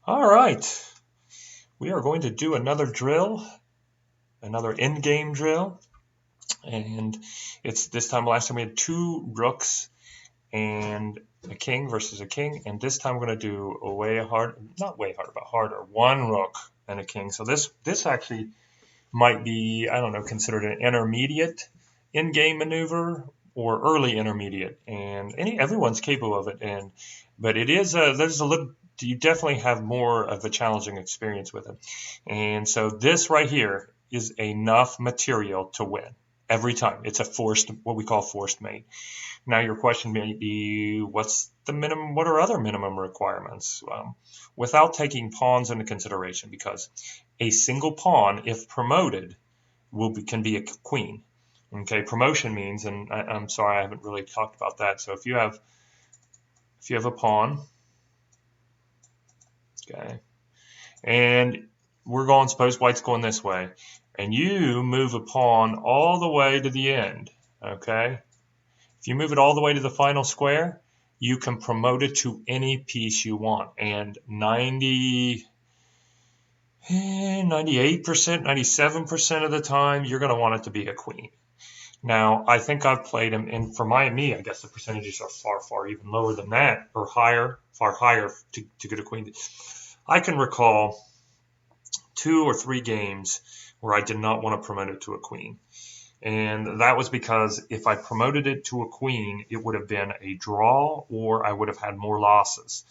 All right, we are going to do another drill, another in-game drill, and it's this time. Last time we had two rooks and a king versus a king, and this time we're going to do a way hard, not way hard, but harder. One rook and a king. So this actually might be, I don't know, considered an intermediate in-game maneuver or early intermediate, and everyone's capable of it. But it is there's a little. You definitely have more of a challenging experience with it, and so this right here is enough material to win every time. It's a forced, what we call forced mate. Now your question may be, what's the minimum? What are other minimum requirements? Without taking pawns into consideration, because a single pawn, if promoted, can be a queen. Okay, promotion means, and I'm sorry, I haven't really talked about that. So if you have a pawn, okay, and suppose white's going this way, and you move a pawn all the way to the end, okay? If you move it all the way to the final square, you can promote it to any piece you want, and 98%, 97% of the time, you're going to want it to be a queen. Now, I think I've played them, and for me, I guess the percentages are far even lower than that, or higher, far higher to get a queen. I can recall 2 or 3 games where I did not want to promote it to a queen. And that was because if I promoted it to a queen, it would have been a draw or I would have had more losses.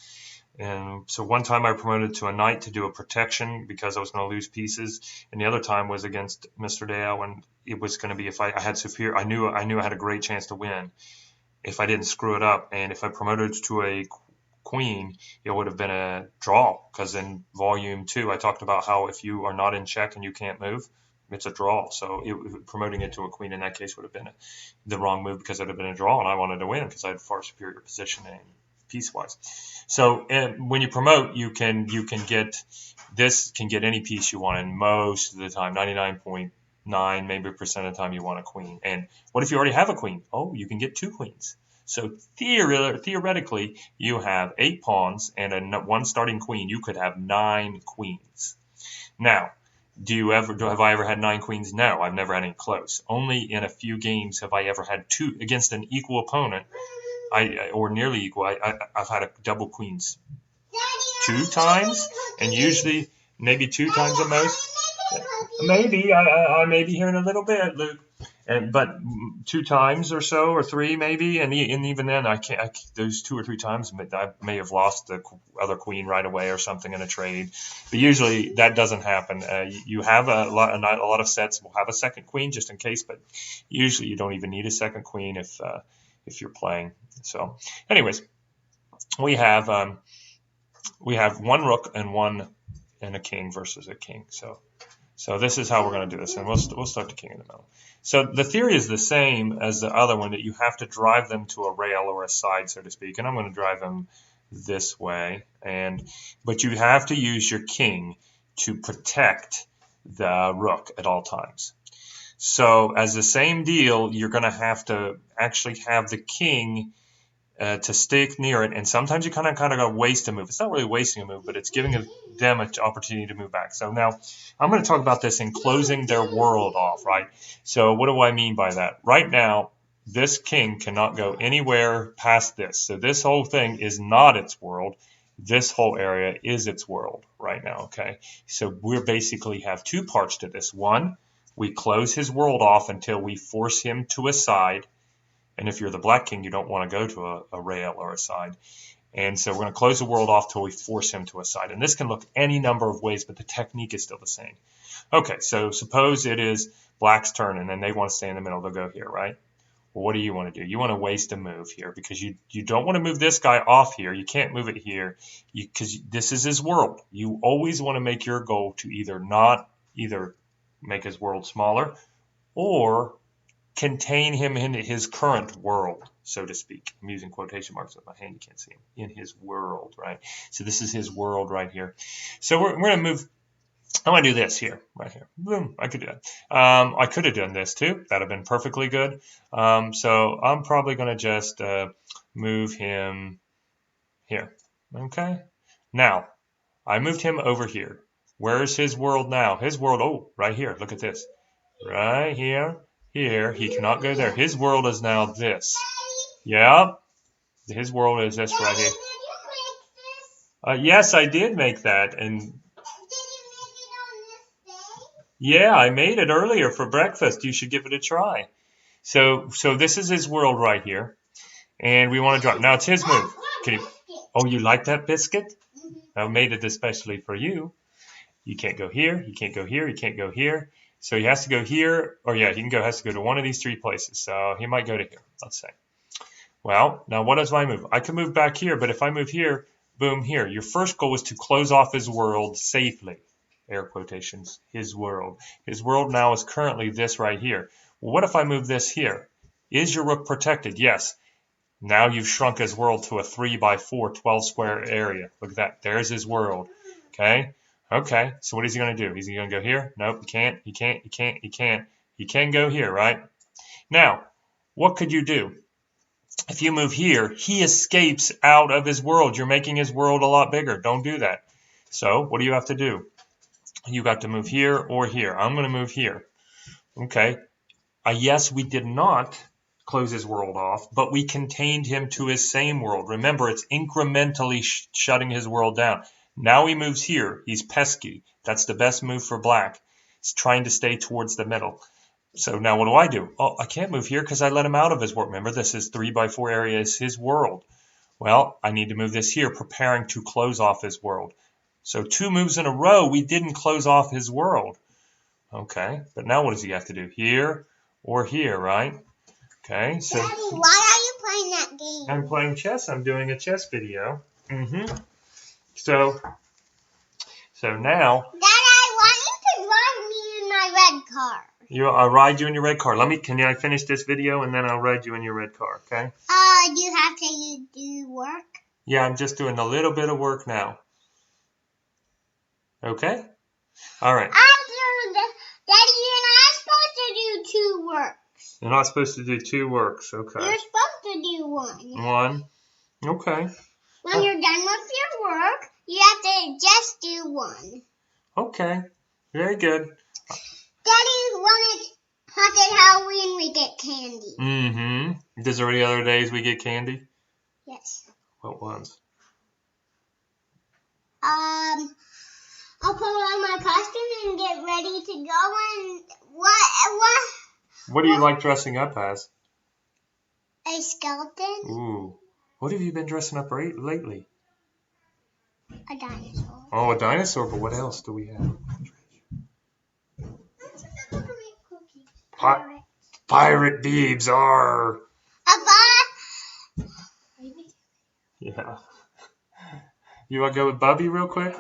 And so one time I promoted to a knight to do a protection because I was going to lose pieces, and the other time was against Mr. Dale, and it was going to be if I had superior. I knew I had a great chance to win if I didn't screw it up, and if I promoted to a queen, it would have been a draw because in volume 2 I talked about how if you are not in check and you can't move, it's a draw. So promoting it to a queen in that case would have been the wrong move because it would have been a draw, and I wanted to win because I had far superior positioning piece-wise. So when you promote, you can get any piece you want, and most of the time, 99.9 maybe percent of the time, you want a queen. And what if you already have a queen? Oh, you can get 2 queens. So theoretically, you have 8 pawns and one starting queen. You could have 9 queens. Now, have I ever had 9 queens? No, I've never had any close. Only in a few games have I ever had 2 against an equal opponent. Or nearly equal. I've had a double queens 2 times, and usually maybe 2 times the most. Maybe I may be hearing a little bit, Luke, but 2 times or so, or 3 maybe, and even then I can't. Those 2 or 3 times I may have lost the other queen right away or something in a trade, but usually that doesn't happen. You have a lot of sets will have a second queen just in case, but usually you don't even need a second queen if you're playing. So, anyways, we have one rook and a king versus a king. So this is how we're going to do this, and we'll start the king in the middle. So the theory is the same as the other one, that you have to drive them to a rail or a side, so to speak. And I'm going to drive them this way, but you have to use your king to protect the rook at all times. So as the same deal, you're going to have to actually have the king to stick near it, and sometimes you kind of got to waste a move. It's not really wasting a move, but it's giving them an opportunity to move back. So now I'm going to talk about this in closing their world off, right? So what do I mean by that? Right now, this king cannot go anywhere past this. So this whole thing is not its world. This whole area is its world right now, okay? So we basically have 2 parts to this. One, we close his world off until we force him to a side. And if you're the black king, you don't want to go to a rail or a side. And so we're going to close the world off till we force him to a side. And this can look any number of ways, but the technique is still the same. Okay, so suppose it is black's turn, and then they want to stay in the middle. They'll go here, right? Well, what do you want to do? You want to waste a move here because you don't want to move this guy off here. You can't move it here because this is his world. You always want to make your goal to either make his world smaller or contain him in his current world, so to speak. I'm using quotation marks with my hand. You can't see him. In his world, right? So this is his world right here. So we're going to move. I'm going to do this here, right here. Boom. I could do that. I could have done this too. That would have been perfectly good. So I'm probably going to just move him here. Okay. Now, I moved him over here. Where's his world now? His world, oh, right here. Look at this. Right here, here. He cannot go there. His world is now this. Yep. His world is this right here. Yes, I did make that. And yeah, I made it earlier for breakfast. You should give it a try. So this is his world right here. And we want to drop. Now it's his move. Can you, oh, you like that biscuit? I made it especially for you. You can't go here. You can't go here. You can't go here. So he has to go here. Or yeah, has to go to one of these 3 places. So he might go to here, let's say. Well, now what is my move? I can move back here, but if I move here, boom, here. Your first goal is to close off his world safely. Air quotations, his world. His world now is currently this right here. Well, what if I move this here? Is your rook protected? Yes. Now you've shrunk his world to a 3 by 4, 12 square area. Look at that. There's his world. Okay. Okay. So what is he going to do? Is he going to go here? Nope. He can't. He can't. He can't. He can't. He can go here, right? Now, what could you do? If you move here, he escapes out of his world. You're making his world a lot bigger. Don't do that. So what do you have to do? You got to move here or here. I'm going to move here. Okay. Yes, we did not close his world off, but we contained him to his same world. Remember, it's incrementally shutting his world down. Now he moves here. He's pesky. That's the best move for black. He's trying to stay towards the middle. So now what do? Oh, I can't move here because I let him out of his world. Remember, this is 3 by 4 area is his world. Well, I need to move this here, preparing to close off his world. So 2 moves in a row, we didn't close off his world. Okay, but now what does he have to do? Here or here, right? Okay, so... Daddy, why are you playing that game? I'm playing chess. I'm doing a chess video. So now... Dad, I want you to drive me in my red car. I'll ride you in your red car. Can I finish this video and then I'll ride you in your red car, okay? Do you have to do work? Yeah, I'm just doing a little bit of work now. Okay? All right. Daddy, you're not supposed to do 2 works. You're not supposed to do 2 works, okay. You're supposed to do 1. 1? Okay. When you're done with your work, you have to just do 1. Okay. Very good. Daddy, when it's haunted Halloween, we get candy. Is there any other days we get candy? Yes. What ones? I'll put on my costume and get ready to go. And What do you like dressing up as? A skeleton. Ooh. What have you been dressing up lately? A dinosaur. Oh, a dinosaur, but what else do we have? Pirate Beebs are. Yeah. You want to go with Bubby real quick?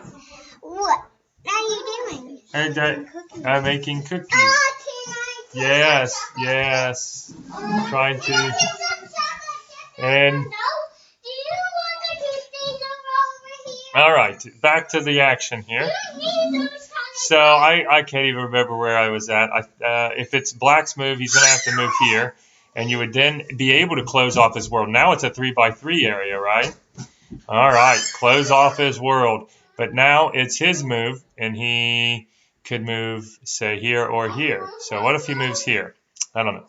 What are you doing? I'm making cookies. Yes. Trying to. And. All right, back to the action here. So I can't even remember where I was at. If it's Black's move, he's going to have to move here. And you would then be able to close off his world. Now it's a 3 by 3 area, right? All right, close off his world. But now it's his move, and he could move, say, here or here. So what if he moves here? I don't know.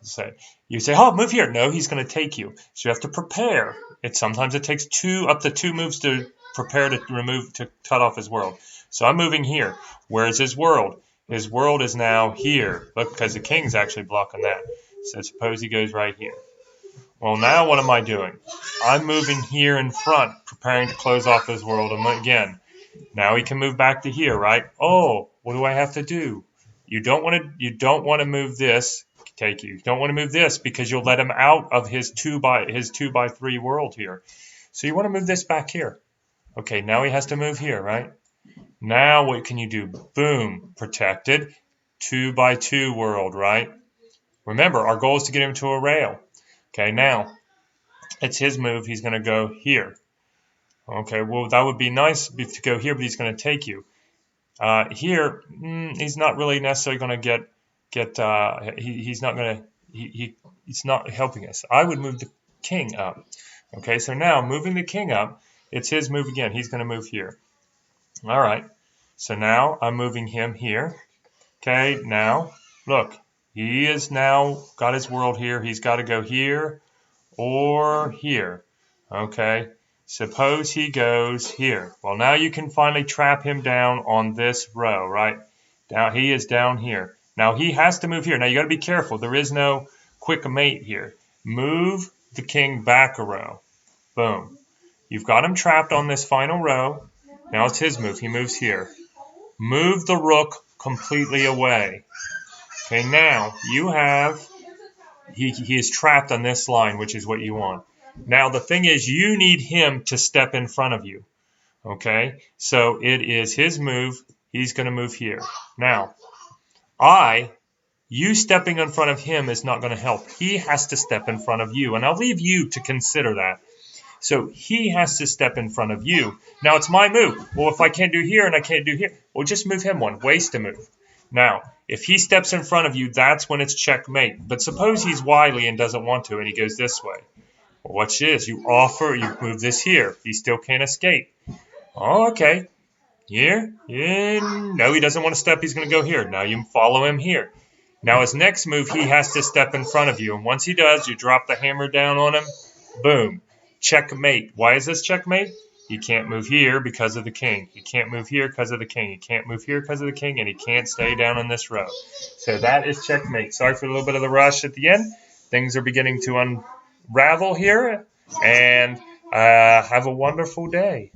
You say, oh, move here. No, he's going to take you. So you have to prepare. Sometimes it takes up to 2 moves to prepare to cut off his world. So I'm moving here. Where's his world? His world is now here. Look, because the king's actually blocking that. So suppose he goes right here. Well, now what am I doing? I'm moving here in front, preparing to close off his world again. Now he can move back to here, right? Oh, what do I have to do? You don't want to move this. You don't want to move this because you'll let him out of his 2 by 3 world here. So you want to move this back here. Okay, now he has to move here, right? Now what can you do? Boom, protected 2 by 2 world, right? Remember, our goal is to get him to a rail. Okay, now it's his move. He's going to go here. Okay, well, that would be nice to go here, but he's going to take you. Here, he's not really necessarily going to he's not helping us. I would move the king up. Okay, so now moving the king up, it's his move again. He's going to move here. All right. So now I'm moving him here. Okay, now look. He is now got his world here. He's got to go here or here. Okay. Suppose he goes here. Well, now you can finally trap him down on this row, right? Now he is down here. Now he has to move here. Now you got to be careful. There is no quick mate here. Move the king back a row. Boom. You've got him trapped on this final row. Now it's his move. He moves here. Move the rook completely away. Okay, now you have, he is trapped on this line, which is what you want. Now the thing is, you need him to step in front of you. Okay, so it is his move. He's going to move here. Now, you stepping in front of him is not going to help. He has to step in front of you, and I'll leave you to consider that. So he has to step in front of you. Now it's my move. Well, if I can't do here and I can't do here, well, just move him one. Waste a move. Now, if he steps in front of you, that's when it's checkmate. But suppose he's wily and doesn't want to, and he goes this way. Well, watch this. You move this here. He still can't escape. Oh, okay. Here? No, he doesn't want to step. He's going to go here. Now you follow him here. Now his next move, he has to step in front of you. And once he does, you drop the hammer down on him. Boom. Checkmate. Why is this checkmate? He can't move here because of the king. He can't move here because of the king. He can't move here because of the king, and he can't stay down in this row. So that is checkmate. Sorry for a little bit of the rush at the end. Things are beginning to unravel here, and have a wonderful day.